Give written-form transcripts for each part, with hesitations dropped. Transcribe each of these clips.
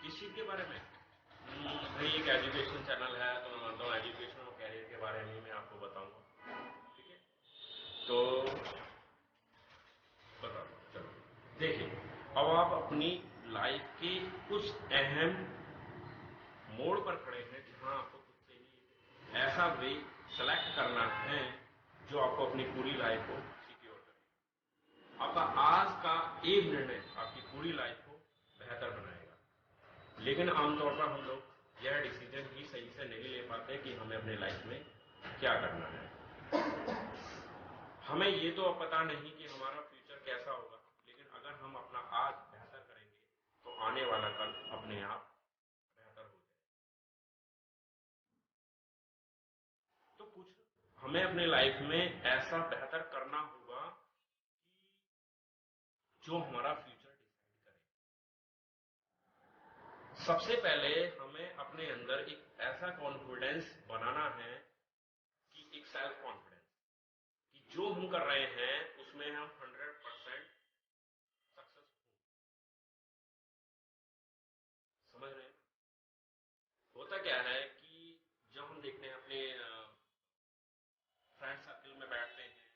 इस चीज के बारे में भाई एक एजुकेशन चैनल है तो मैं मानता हूँ एजुकेशन और कैरियर के बारे में मैं आपको बताऊंगा। ठीक है, तो बताओ चलो। देखिए, अब आप अपनी लाइफ के कुछ अहम मोड़ पर खड़े हैं जहां आपको खुद से ही ऐसा वे सेलेक्ट करना है जो आपको अपनी पूरी लाइफ को सिक्योर करे। आपका आज का एक निर्णय आपकी पूरी लाइफ को बेहतर बनाएगा। लेकिन आमतौर पर हम लोग यह डिसीजन ही सही से नहीं ले पाते कि हमें अपने लाइफ में क्या करना है। हमें ये तो पता नहीं कि हमारा फ्यूचर कैसा होगा, लेकिन अगर हम अपना आज बेहतर करेंगे तो आने वाला कल अपने आप बेहतर हो जाएगा। तो कुछ हमें अपने लाइफ में ऐसा बेहतर करना होगा कि जो हमारा फ्यूचर डिसाइड करे। सबसे पहले हमें अपने अंदर एक ऐसा कॉन्फिडेंस बनाना है कि एक सेल्फ कॉन्फिडेंस कि जो हम कर रहे हैं उसमें हम 100% सक्सेस समझ रहे हैं। होता क्या है कि जब हम देखते हैं अपने फ्रेंड सर्कल में बैठते हैं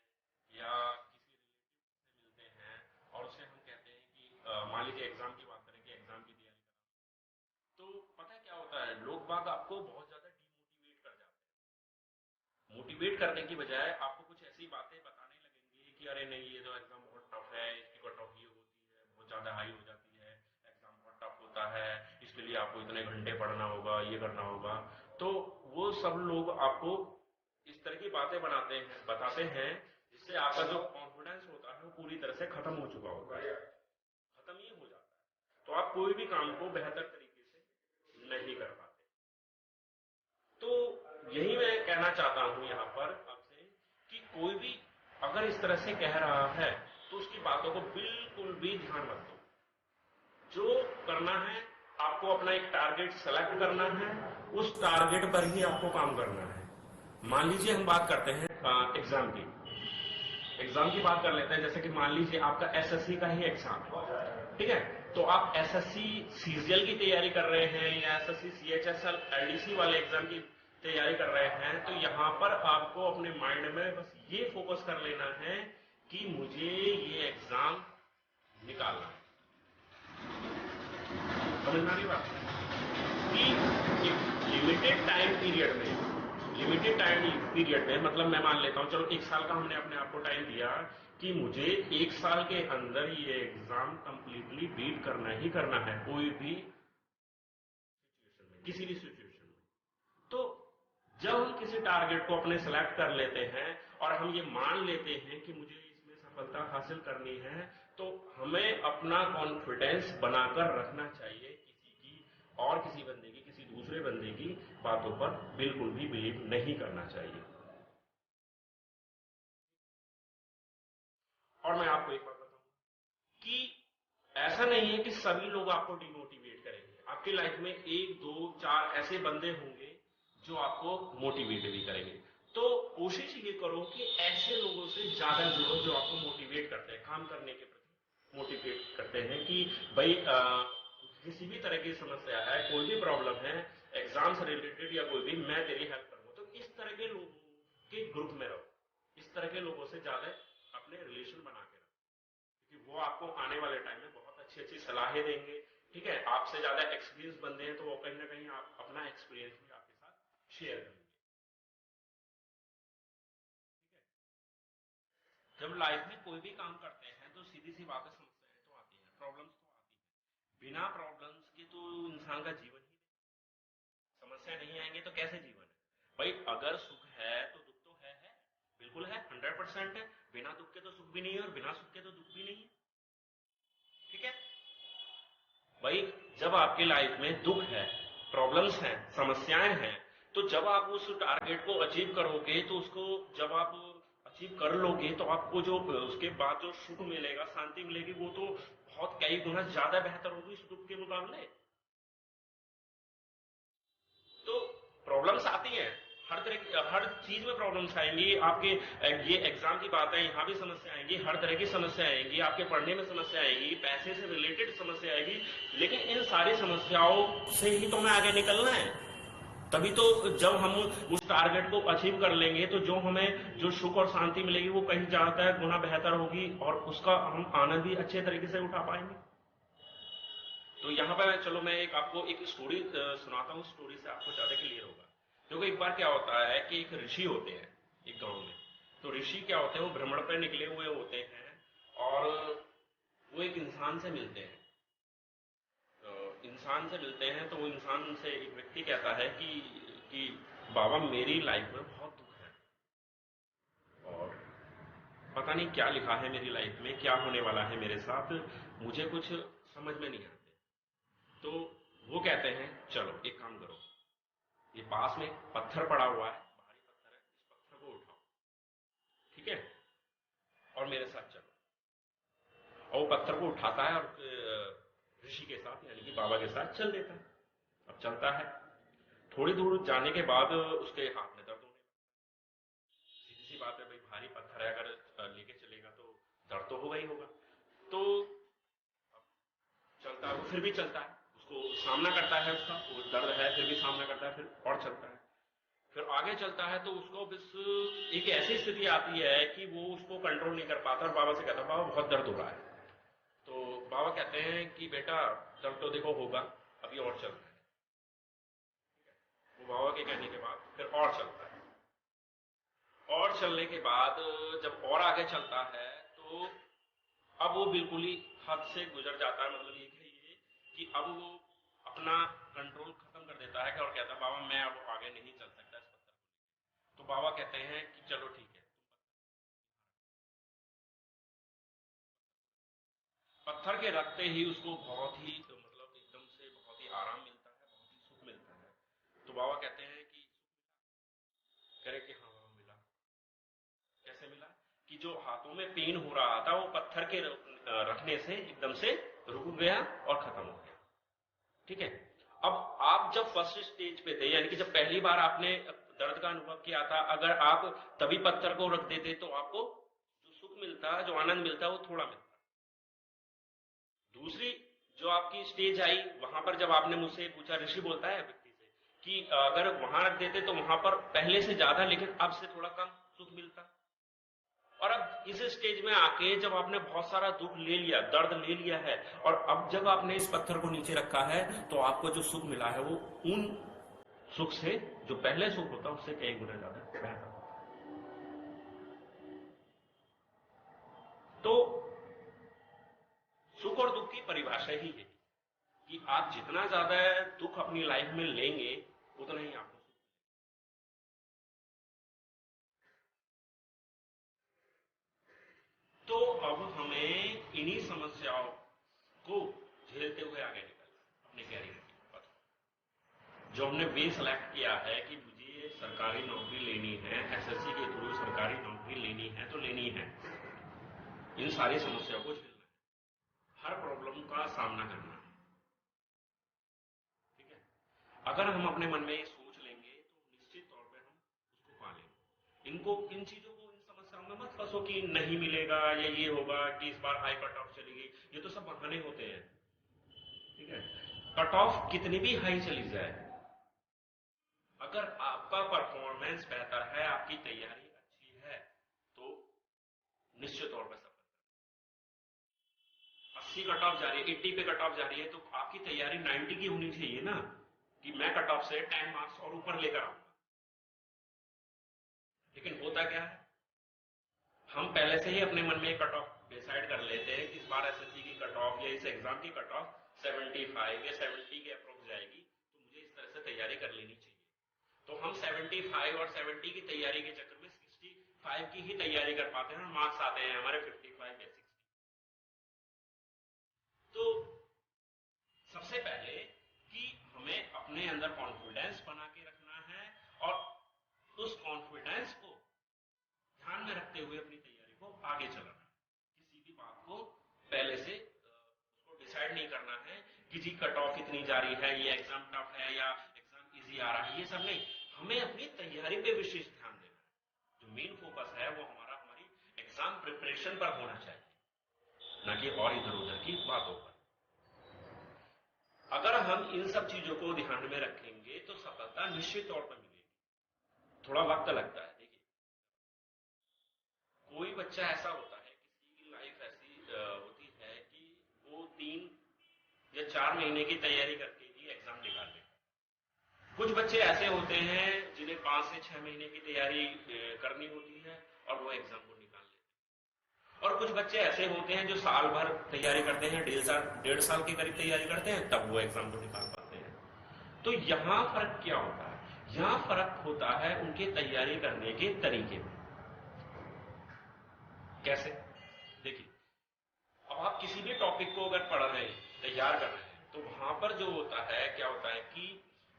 या किसी रिलेटिव से मिलते हैं और उससे हम कहते हैं कि मान लीजिए एग्जाम की बात करें कि एग्जाम की तैयारी करा, तो पता है क्या होता है, लोग बाग आपको बहुत ज्यादा डिमोटिवेट कर जाते हैं। मोटिवेट करने की बजाय आपको कुछ ऐसी बातें बताने लगेंगे कि अरे नहीं ये तो एग्जाम बहुत टफ है, इसकी कट ऑफ ये होती है, बहुत ज्यादा हाई हो जाती है, एग्जाम बहुत टफ होता है, इसके लिए आपको इतने घंटे पढ़ना होगा, ये करना होगा। तो वो सब लोग आपको इस तरह की बातें बताते हैं जिससे आपका जो कॉन्फिडेंस होता है वो पूरी तरह से खत्म हो चुका होता है, खत्म ही हो जाता है। तो आप कोई भी काम को बेहतर तरीके से नहीं कर पाते। तो यही मैं कहना चाहता हूं यहां पर आपसे कि कोई भी अगर इस तरह से कह रहा है तो उसकी बातों को बिल्कुल भी ध्यान मत दो। जो करना है, आपको अपना एक टारगेट सेलेक्ट करना है, उस टारगेट पर ही आपको काम करना है। मान लीजिए हम बात करते हैं एग्जाम की बात कर लेते हैं। जैसे कि मान लीजिए आपका एसएससी का ही एग्जाम है, ठीक है, तो आप एसएससी सीजीएल की तैयारी कर रहे हैं या एसएससी सीएचएसएल एलडीसी वाले एग्जाम की तैयारी कर रहे हैं, तो यहां पर आपको अपने माइंड में बस ये फोकस कर लेना है कि मुझे ये एग्जाम निकालना है। समझ में आ रही बात कि लिमिटेड टाइम पीरियड में मतलब मैं मान लेता हूं चलो एक साल का हमने अपने आप को टाइम दिया कि मुझे एक साल के अंदर ये एग्जाम कंप्लीटली बीट करना ही करना है, कोई भी सिचुएशन में, किसी भी सिचुएशन में। तो जब हम किसी टारगेट को अपने सेलेक्ट कर लेते हैं और हम ये मान लेते हैं कि मुझे इसमें सफलता हासिल करनी है, तो हमें अपना कॉन्फिडेंस बनाकर रखना चाहिए। किसी की और किसी बंदे की, किसी दूसरे बंदे की बातों पर बिल्कुल भी बिलीव नहीं करना चाहिए। और मैं आपको एक बात बताऊं कि ऐसा नहीं है कि सभी लोग आपको डिमोटिवेट करेंगे। आपकी लाइफ में एक दो चार ऐसे बंदे होंगे जो आपको मोटिवेट भी करेंगे। तो कोशिश ये करो कि ऐसे लोगों से ज्यादा जुड़ो जो आपको मोटिवेट करते हैं, काम करने के प्रति मोटिवेट करते हैं कि भाई किसी भी तरह की समस्या है, कोई भी प्रॉब्लम है, एग्जाम से रिलेटेड या कोई भी, मैं तेरी हेल्प करूंगा। तो इस तरह के लोगों के ग्रुप में रहो, इस तरह के लोगों से ज्यादा अपने रिलेशन बना के रखो, क्योंकि वो आपको आने वाले टाइम में बहुत अच्छी अच्छी सलाहें देंगे। ठीक है, आपसे ज्यादा एक्सपीरियंस बंदे हैं तो वो कहीं ना कहीं आप अपना एक्सपीरियंस भी आपके साथ शेयर करेंगे। ठीक है, जब लाइफ में कोई भी काम करते हैं तो सीधी सी बात है, समस्याएं तो आती है, प्रॉब्लम्स तो आती है। बिना प्रॉब्लम्स के तो इंसान का जीवन ही नहीं। समस्या नहीं आएंगे तो कैसे जीवन है भाई। अगर सुख है तो दुख तो है, बिल्कुल है, 100% है। बिना दुख के तो सुख भी नहीं है और बिना सुख के तो दुख भी नहीं है। ठीक है भाई, जब आपकी लाइफ में दुख है, प्रॉब्लम्स हैं, समस्याएं हैं, तो जब आप उस टारगेट को अचीव करोगे तो उसको जब आप अचीव कर लोगे तो आपको जो उसके बाद जो सुख मिलेगा, शांति मिलेगी, वो तो बहुत कई गुना ज्यादा बेहतर होगी इस दुख के मुकाबले। तो प्रॉब्लम्स आती हैं, हर चीज में प्रॉब्लम्स आएंगी आपके। ये एग्जाम की बात है, यहाँ भी समस्या आएंगी, हर तरह की समस्या आएंगी, आपके पढ़ने में समस्या आएगी, पैसे से रिलेटेड समस्या आएगी। लेकिन इन सारी समस्याओं से ही तो हमें आगे निकलना है। तभी तो जब हम उस टारगेट को अचीव कर लेंगे तो जो हमें जो सुख और शांति मिलेगी वो कहीं ज्यादा गुना बेहतर होगी और उसका हम आनंद भी अच्छे तरीके से उठा पाएंगे। तो यहाँ पर चलो मैं आपको एक स्टोरी सुनाता हूँ, स्टोरी से आपको ज्यादा क्लियर होगा। क्योंकि एक बार क्या होता है कि एक ऋषि होते हैं एक गांव में। तो ऋषि क्या होते हैं, वो भ्रमण पर निकले हुए होते हैं और वो एक इंसान से मिलते हैं। इंसान से मिलते हैं तो वो इंसान से एक व्यक्ति कहता है कि बाबा मेरी लाइफ में बहुत दुख है और पता नहीं क्या लिखा है मेरी लाइफ में, क्या होने वाला है मेरे साथ, मुझे कुछ समझ में नहीं आते। तो वो कहते हैं चलो एक काम करो, ये पास में पत्थर पड़ा हुआ है, भारी पत्थर है, इस पत्थर को उठाओ, ठीक है, और मेरे साथ चलो। और वो पत्थर को उठाता है और ऋषि के साथ यानी कि बाबा के साथ चल देता है। अब चलता है, थोड़ी दूर जाने के बाद उसके हाथ में दर्द होने लगता है। सीधी सी बात है भाई, भारी पत्थर है, अगर लेके चलेगा तो दर्द तो होगा ही होगा। तो चलता है, वो फिर भी चलता है, उसको सामना करता है, उसका वो दर्द है फिर भी सामना करता है, फिर और चलता है, फिर आगे चलता है। तो उसको बस एक ऐसी स्थिति आती है कि वो उसको कंट्रोल नहीं कर पाता और बाबा से कहता है बाबा बहुत दर्द हो रहा है। तो बाबा कहते हैं कि बेटा दर्द तो देखो होगा, अभी और चलना है। वो बाबा के कहने के बाद फिर और चलता है, और चलने के बाद जब और आगे चलता है तो अब वो बिल्कुल ही हद से गुजर जाता है। मतलब ये कहिए कि अब वो अपना कंट्रोल खत्म कर देता है और कहता है बाबा मैं अब आगे नहीं चल सकता इस पत्थर को। तो बाबा कहते हैं कि चलो ठीक है, पत्थर के रखते ही उसको बहुत ही मतलब एकदम से बहुत ही आराम मिलता है, बहुत ही सुख मिलता है। तो बाबा कहते हैं कि करे कि हाँ बाबा मिला। कैसे मिला? कि जो हाथों में पेन हो रहा था वो पत्थर के रखने से एकदम से रुक गया और खत्म हो गया। ठीक है। अब आप जब फर्स्ट स्टेज पे थे, यानी कि जब पहली बार आपने दर्द का अनुभव किया था, अगर आप तभी पत्थर को रख देते तो आपको जो सुख मिलता, जो आनंद मिलता, वो थोड़ा मिलता। दूसरी जो आपकी स्टेज आई, वहां पर जब आपने मुझसे पूछा, ऋषि बोलता है व्यक्ति से कि अगर वहां रख देते तो वहां पर पहले से ज्यादा, लेकिन अब से थोड़ा कम सुख मिलता। और अब इस स्टेज में आके जब आपने बहुत सारा दुख ले लिया, दर्द ले लिया है, और अब जब आपने इस पत्थर को नीचे रखा है तो आपको जो सुख मिला है वो उन सुख से, जो पहले सुख होता उससे कई गुना ज्यादा बेहतर। तो सुख और दुख की परिभाषा ही है कि आप जितना ज्यादा दुख अपनी लाइफ में लेंगे उतना ही आपको सुख। तो अब हमें इन्हीं समस्याओं को झेलते हुए आगे निकलना अपने कैरियर की पथ। जो हमने वे सेलेक्ट किया है कि मुझे सरकारी नौकरी लेनी है, एसएससी के थ्रू सरकारी नौकरी लेनी है तो लेनी है, इन सारी समस्याओं को झेलना है, हर प्रॉब्लम का सामना करना है। ठीक है। अगर हम अपने मन में ये सोच लेंगे तो निश्चित तौर पे हम उसको पा लेंगे। इन चीजों को, इन समस्याओं में मत फंसो कि नहीं मिलेगा या ये होगा कि इस बार हाई कट ऑफ चलेगी, ये तो सब बहाने होते हैं। ठीक है। कट ऑफ कितनी भी हाई चली जाए, अगर आपका परफॉर्मेंस बेहतर है, आपकी तैयारी अच्छी है, तो निश्चित तौर पर सफल। 80 कट ऑफ जा रही है, 80 पे कट ऑफ जा रही है, तो आपकी तैयारी 90 की होनी चाहिए ना, कि मैं कट ऑफ से 10 मार्क्स और ऊपर लेकर आऊंगा। लेकिन होता क्या है, हम पहले से ही अपने मन में कट ऑफ डिसाइड कर लेते हैं कि इस बार एसएससी की कट ऑफ या इस एग्जाम की कट ऑफ 75 या 70 के अप्रोच जाएगी, तो मुझे इस तरह से तैयारी कर लेनी चाहिए। तो हम 75 और 70 की तैयारी के चक्कर में 65 की ही तैयारी कर पाते हैं और मार्क्स आते हैं हमारे 55 या 60। तो सबसे पहले कि हमें अपने अंदर कॉन्फिडेंस बना के रखना है और उस कॉन्फिडेंस को ध्यान में रखते हुए अपनी तैयारी को आगे चलाना है। किसी भी बात को पहले से उसको डिसाइड नहीं करना है कि जी कट ऑफ इतनी जा रही है, ये एग्जाम टफ है या एग्जाम इजी आ रहा है, ये सब नहीं। हमें अपनी तैयारी पे विशेष ध्यान देना है। जो मेन फोकस है वो हमारी एग्जाम प्रिपरेशन पर होना चाहिए, ना कि और इधर उधर की बातों पर। अगर हम इन सब चीजों को ध्यान में रखेंगे तो सफलता निश्चित तौर पर मिलेगी। थोड़ा वक्त लगता है। देखिए, कोई बच्चा ऐसा होता है, किसी की लाइफ ऐसी होती है कि वो 3 या 4 महीने की तैयारी करके ही एग्जाम निकाल लेते हैं। कुछ बच्चे ऐसे होते हैं जिन्हें 5 से 6 महीने की तैयारी करनी होती है और वो एग्जाम को निकाल लेते हैं। और कुछ बच्चे ऐसे होते हैं जो साल भर तैयारी करते हैं, 1.5 साल के करीब तैयारी करते हैं, तब वो एग्जाम को निकाल पाते हैं। तो यहां फर्क क्या होता है? यहां फर्क होता है उनके तैयारी करने के तरीके में। कैसे? देखिए, अब आप किसी भी टॉपिक को अगर पढ़ रहे हैं, तैयार कर रहे हैं, तो वहां पर जो होता है, क्या होता है कि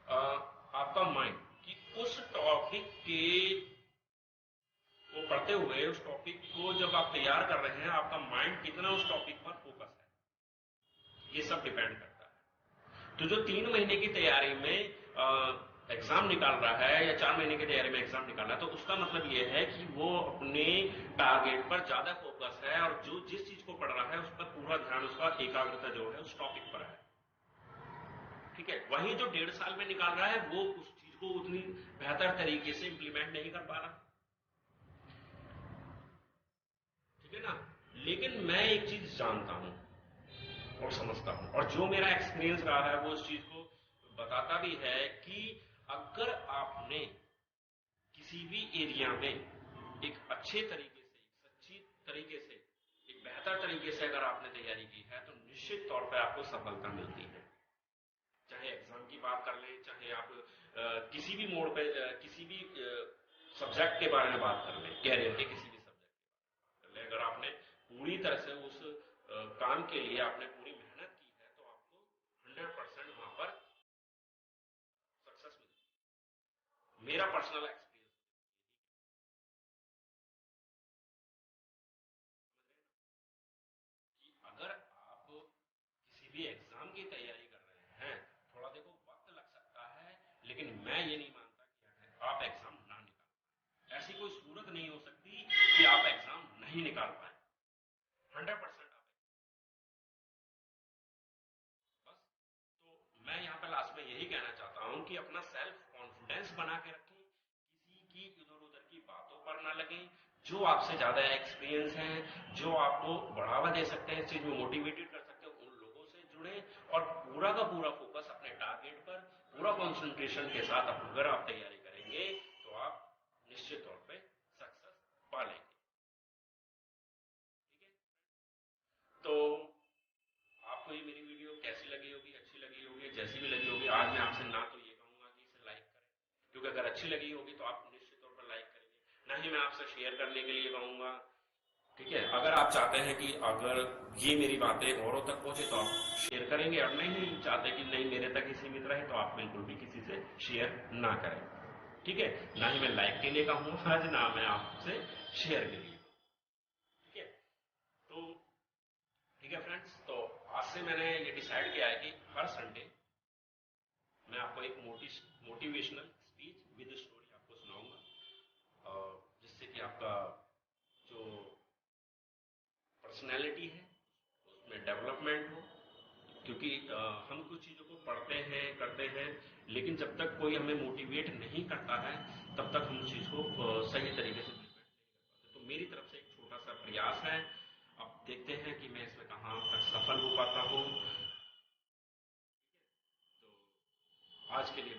आपका माइंड कि उस टॉपिक के वो पढ़ते हुए उस टॉपिक को जब आप तैयार कर रहे हैं, आपका माइंड कितना उस टॉपिक पर फोकस है, ये सब डिपेंड करता है। तो जो 3 महीने की तैयारी में एग्जाम निकाल रहा है या 4 महीने की तैयारी में एग्जाम निकाल रहा है, तो उसका मतलब ये है कि वो अपने टारगेट पर ज्यादा फोकस है और जो जिस चीज को पढ़ रहा है उस पर पूरा ध्यान, उसका एकाग्रता जो है उस टॉपिक पर है। ठीक है। वहीं जो 1.5 साल में निकाल रहा है वो उस चीज को उतनी बेहतर तरीके से इंप्लीमेंट नहीं कर पा रहा। ठीक है ना। लेकिन मैं एक चीज जानता हूं और समझता हूं, और जो मेरा एक्सपीरियंस रहा है वो उस चीज को बताता भी है कि अगर आपने किसी भी एरिया में एक अच्छे तरीके से, एक सच्ची तरीके से, एक बेहतर तरीके से अगर आपने तैयारी की है, तो निश्चित तौर पर आपको सफलता मिलती है। चाहे एग्जाम की बात कर लें, चाहे आप किसी भी मोड़ पे किसी भी सब्जेक्ट के बारे में बात कर लें, कैरियर के किसी भी सब्जेक्ट के बारे में कर लें, अगर आपने पूरी तरह से उस काम के लिए आपने पूरी मेहनत की है, तो आपको 100% वहां पर सक्सेस मिलती है। मेरा पर्सनल एक्सपीरियंस कि अगर आप किसी भी एग्जाम की तैयारी कर रहे हैं, थोड़ा देखो वक्त लग सकता है, लेकिन मैं ये नहीं मानता कि आप एग्जाम ना निकाल पाए। ऐसी कोई सूरत नहीं हो सकती कि आप एग्जाम नहीं निकाल पाए। 100% आप बस। तो मैं यहाँ पे लास्ट में यही कहना चाहता हूँ कि अपना सेल्फ कॉन्फिडेंस बना के रखें, किसी की इधर उधर की बातों पर ना लगें। जो आपसे ज्यादा एक्सपीरियंस है, जो आपको बढ़ावा दे सकते हैं, इस चीज में मोटिवेटेड कर सकते हैं, उन लोगों से जुड़े और पूरा का पूरा फोकस अपने टारगेट पर, पूरा कॉन्सेंट्रेशन के साथ अगर आप तैयारी करेंगे तो आप निश्चित तौर पर सक्सेस पा लेंगे। ठीक है। तो आपको ये मेरी वीडियो कैसी लगी होगी, अच्छी लगी होगी, जैसी भी लगी होगी, आज मैं आपसे ना तो ये कहूंगा कि इसे लाइक करें, क्योंकि अगर अच्छी लगी होगी तो आप निश्चित तौर पर लाइक करेंगे। ना ही मैं आपसे शेयर करने के लिए कहूंगा। ठीक है। अगर आप चाहते हैं कि अगर ये मेरी बातें औरों तक पहुंचे तो आप शेयर करेंगे, और नहीं चाहते कि नहीं मेरे तक ही सीमित रहे, तो आप बिल्कुल भी किसी से शेयर ना करें। ठीक है। ना ही मैं लाइक के लिए कहूंगा आज, ना मैं आपसे शेयर के लिए। ठीक है। तो ठीक है फ्रेंड्स, तो आज से मैंने ये डिसाइड किया है कि हर संडे मैं आपको एक मोटिवेशनल स्पीच विद स्टोरी आपको सुनाऊंगा, जिससे कि आपका जो पर्सनैलिटी है उसमें डेवलपमेंट हो। क्योंकि हम कुछ चीज़ों को पढ़ते हैं, करते हैं, लेकिन जब तक कोई हमें मोटिवेट नहीं करता है, तब तक हम उस चीज़ को सही तरीके से इम्प्लीमेंट नहीं कर पाते। तो मेरी तरफ से एक छोटा सा प्रयास है। अब देखते हैं कि मैं इसमें कहाँ तक सफल हो पाता हूँ। तो आज के लिए